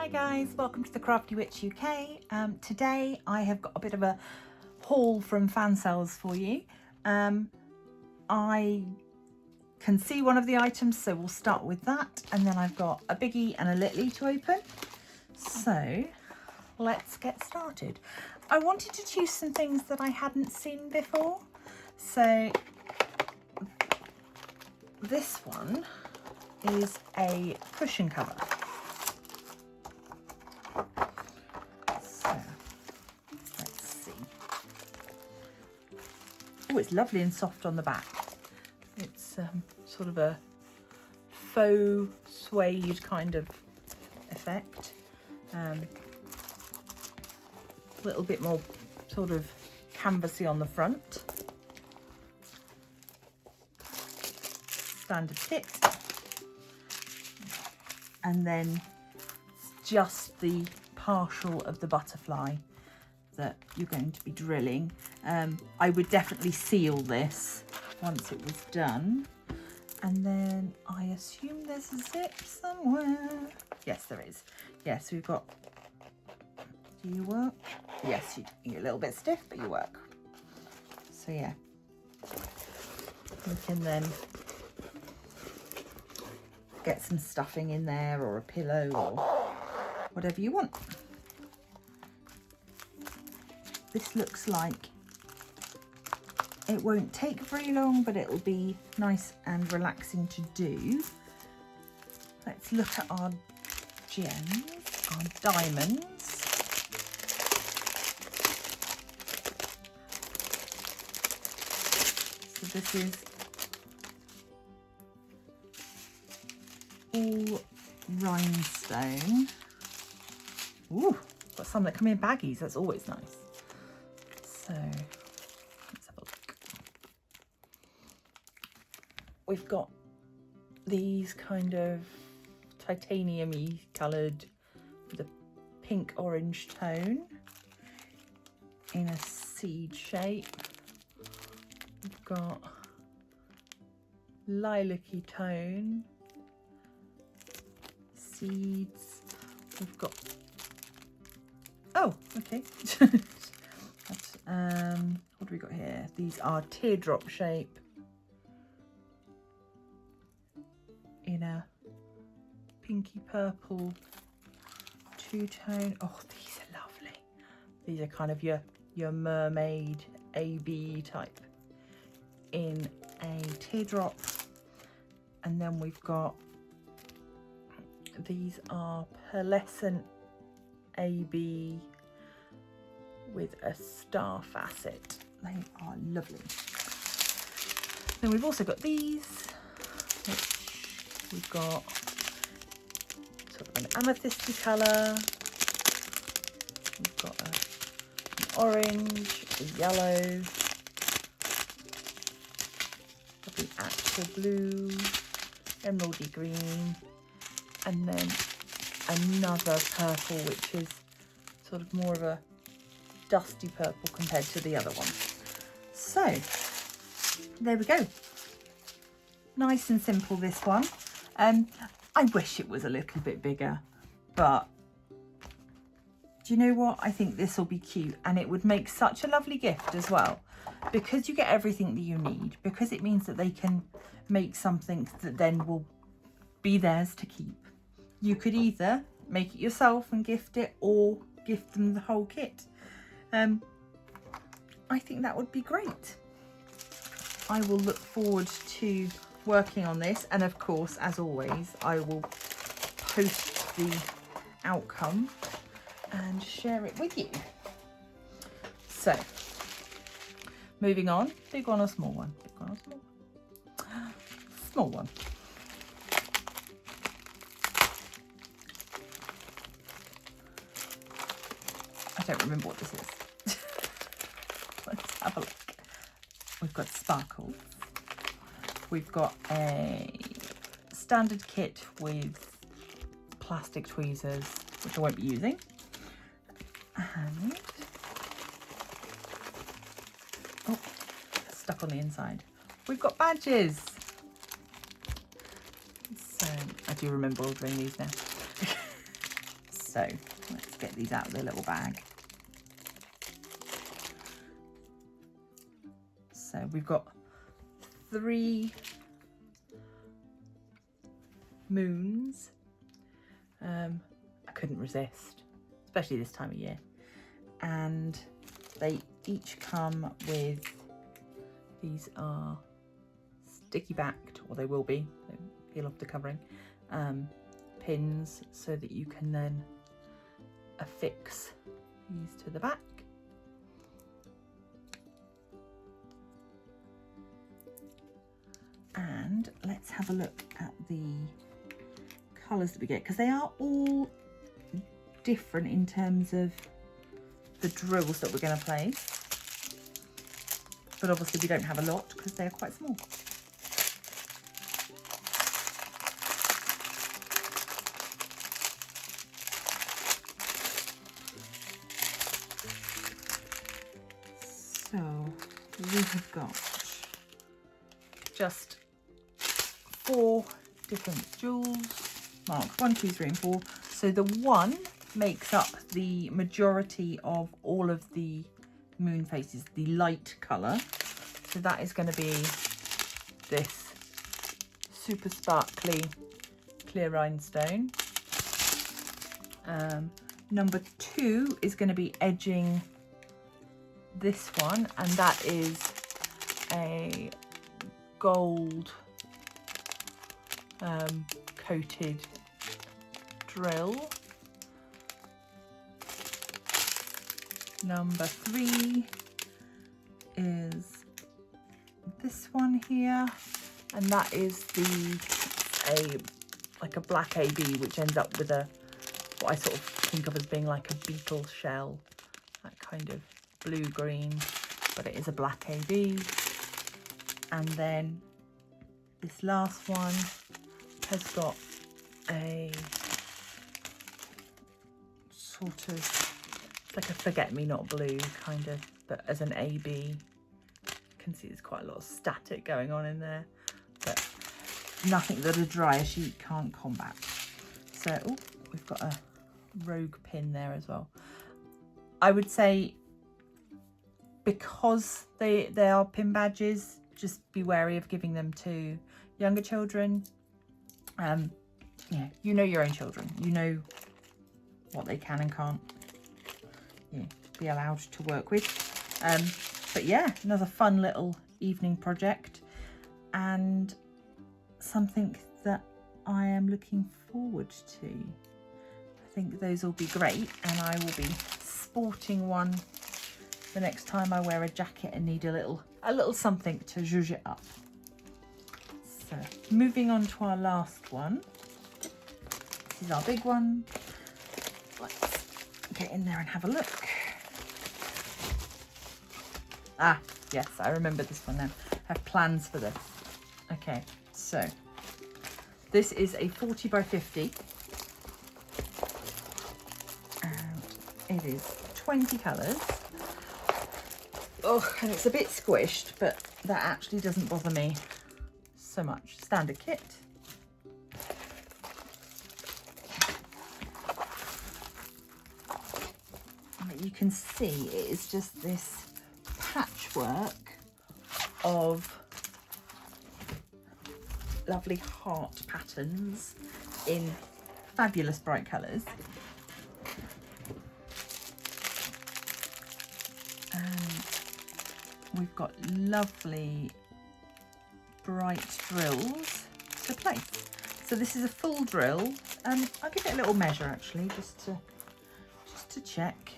Hi guys, welcome to the Crafty Witch UK. Today I have got a bit of a haul from Fansells for you. I can see one of the items, so we'll start with that, and then I've got a biggie and a littlie to open. So let's get started. I wanted to choose some things that I hadn't seen before. So this one is a cushion cover. So let's see. Oh, it's lovely and soft on the back. It's sort of a faux suede kind of effect. A little bit more sort of canvassy on the front. Standard kit. And then just the partial of the butterfly that you're going to be drilling. I would definitely seal this once it was done. And then I assume there's a zip somewhere. Yes, there is. Yes, we've got, do you work? Yes, you're a little bit stiff, but you work. So yeah, you can then get some stuffing in there, or a pillow, or whatever you want. This looks like it won't take very long, but it'll be nice and relaxing to do. Let's look at our gems, our diamonds. So this is all rhinestone. Ooh, got some that come in baggies, that's always nice. So let's have a look. We've got these kind of titanium-y coloured with a pink orange tone in a seed shape. We've got lilac-y tone, seeds. We've got, oh, okay. That's, what do we got here? These are teardrop shape in a pinky purple two-tone. Oh, these are lovely. These are kind of your mermaid AB type in a teardrop. And then we've got, these are pearlescent AB with a star facet. They are lovely. Then we've also got these, which we've got sort of an amethysty colour. We've got an orange, a yellow, the aqua blue, emeraldy green, and then another purple, which is sort of more of a dusty purple compared to the other one. So there we go. Nice and simple, this one. I wish it was a little bit bigger, but do you know what? I think this will be cute, and it would make such a lovely gift as well, because you get everything that you need, because it means that they can make something that then will be theirs to keep. You could either make it yourself and gift it, or gift them the whole kit. I think that would be great. I will look forward to working on this, and of course, as always, I will post the outcome and share it with you. So, moving on. Big one or small one? Big one or small one? Small one. I don't remember what this is. Let's have a look. We've got sparkles. We've got a standard kit with plastic tweezers, which I won't be using. And, oh, stuck on the inside. We've got badges. So I do remember ordering these now. So let's get these out of the little bag. So we've got 3 moons. I couldn't resist, especially this time of year. And they each come with, these are sticky backed, or they will be, they peel off the covering, pins, so that you can then affix these to the back. And let's have a look at the colours that we get, because they are all different in terms of the drills that we're going to place, but obviously we don't have a lot because they are quite small. So we have got just 4 different jewels marked 1, 2, 3 and 4. So the 1 makes up the majority of all of the moon faces, the light colour. So that is going to be this super sparkly clear rhinestone. Number 2 is going to be edging this one, and that is a gold coated drill. Number 3 is this one here, and that is like a black AB, which ends up with what I sort of think of as being like a beetle shell, that kind of blue-green, but it is a black AB. And then this last one has got a sort of like a forget-me-not blue kind of, but as an AB. You can see there's quite a lot of static going on in there, but nothing that a dryer sheet can't combat. So we've got a rogue pin there as well. I would say, because they are pin badges, just be wary of giving them to younger children. Yeah, you know your own children. You know what they can and can't be allowed to work with. But yeah, another fun little evening project, and something that I am looking forward to. I think those will be great, and I will be sporting one the next time I wear a jacket and need a little something to zhuzh it up. So moving on to our last one. This is our big one. Let's get in there and have a look. Ah, yes, I remember this one now. I have plans for this. Okay, so this is a 40 by 50. And it is 20 colours. Oh, and it's a bit squished, but that actually doesn't bother me so much. Standard kit. And you can see it is just this patchwork of lovely heart patterns in fabulous bright colours. And we've got lovely bright drills to place. So this is a full drill, and I'll give it a little measure actually, just to check.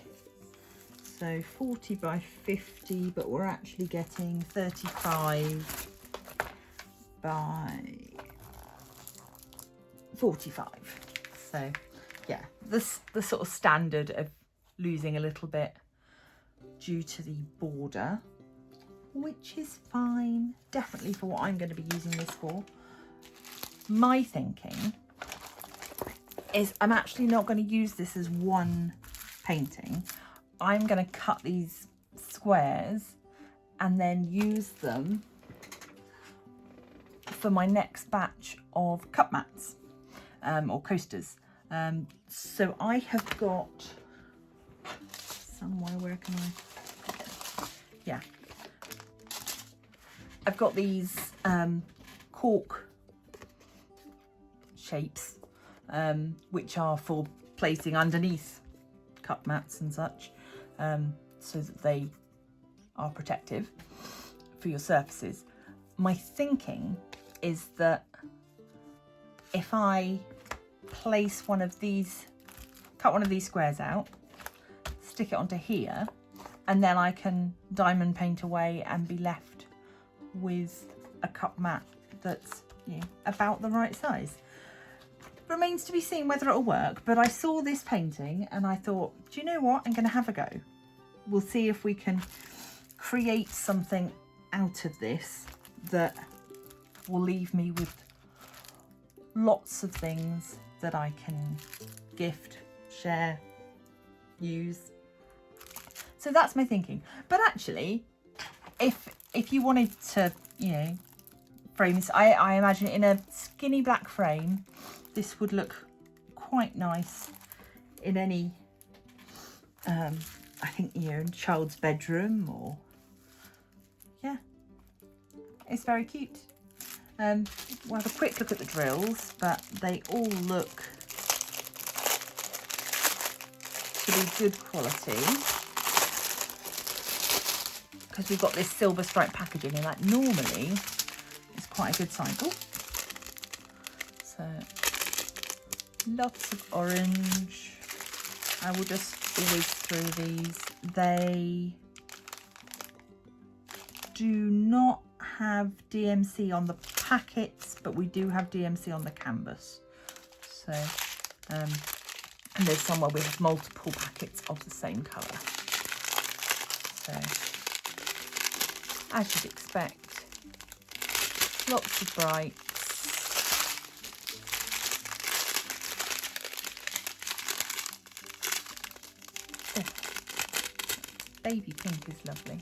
So 40 by 50, but we're actually getting 35 by 45. So yeah, the sort of standard of losing a little bit due to the border, which is fine, definitely for what I'm going to be using this for. My thinking is I'm actually not going to use this as one painting. I'm going to cut these squares and then use them for my next batch of cup mats or coasters. So I have got somewhere, where can I? Yeah. I've got these cork shapes, which are for placing underneath cup mats and such, so that they are protective for your surfaces. My thinking is that if I place one of these, cut one of these squares out, stick it onto here, and then I can diamond paint away and be left with a cup mat that's, you know, about the right size. Remains to be seen whether it'll work, but I saw this painting and I thought, do you know what, I'm going to have a go. We'll see if we can create something out of this that will leave me with lots of things that I can gift, share, use. So that's my thinking. But actually, if you wanted to, you know, frame this, I imagine in a skinny black frame, this would look quite nice in any, I think, you know, child's bedroom, or, yeah, it's very cute. We'll have a quick look at the drills, but they all look to be good quality, because we've got this silver stripe packaging, and that normally is quite a good cycle. So lots of orange. I will just whiz through these. They do not have DMC on the packets, but we do have DMC on the canvas. So, and there's somewhere we have multiple packets of the same colour. So, as you'd expect, lots of brights. Oh, baby pink is lovely.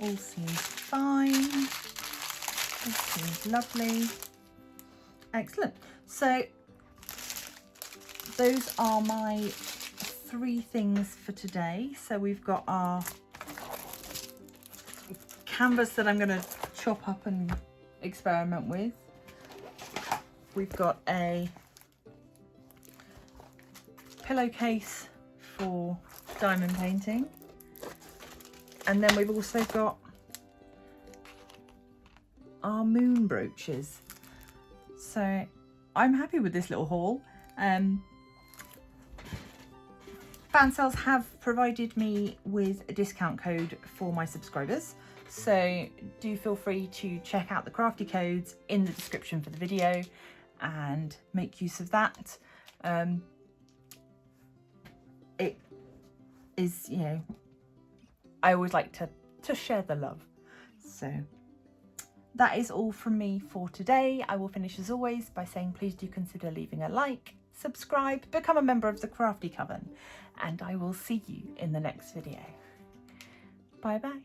All seems fine. All seems lovely. Excellent. So those are my 3 things for today. So we've got our canvas that I'm going to chop up and experiment with. We've got a pillowcase for diamond painting. And then we've also got our moon brooches. So I'm happy with this little haul. Fansells have provided me with a discount code for my subscribers. So do feel free to check out the crafty codes in the description for the video and make use of that. It is, you know, I always like to share the love. So that is all from me for today. I will finish as always by saying please do consider leaving a like, subscribe, become a member of the Crafty Coven, and I will see you in the next video. Bye bye.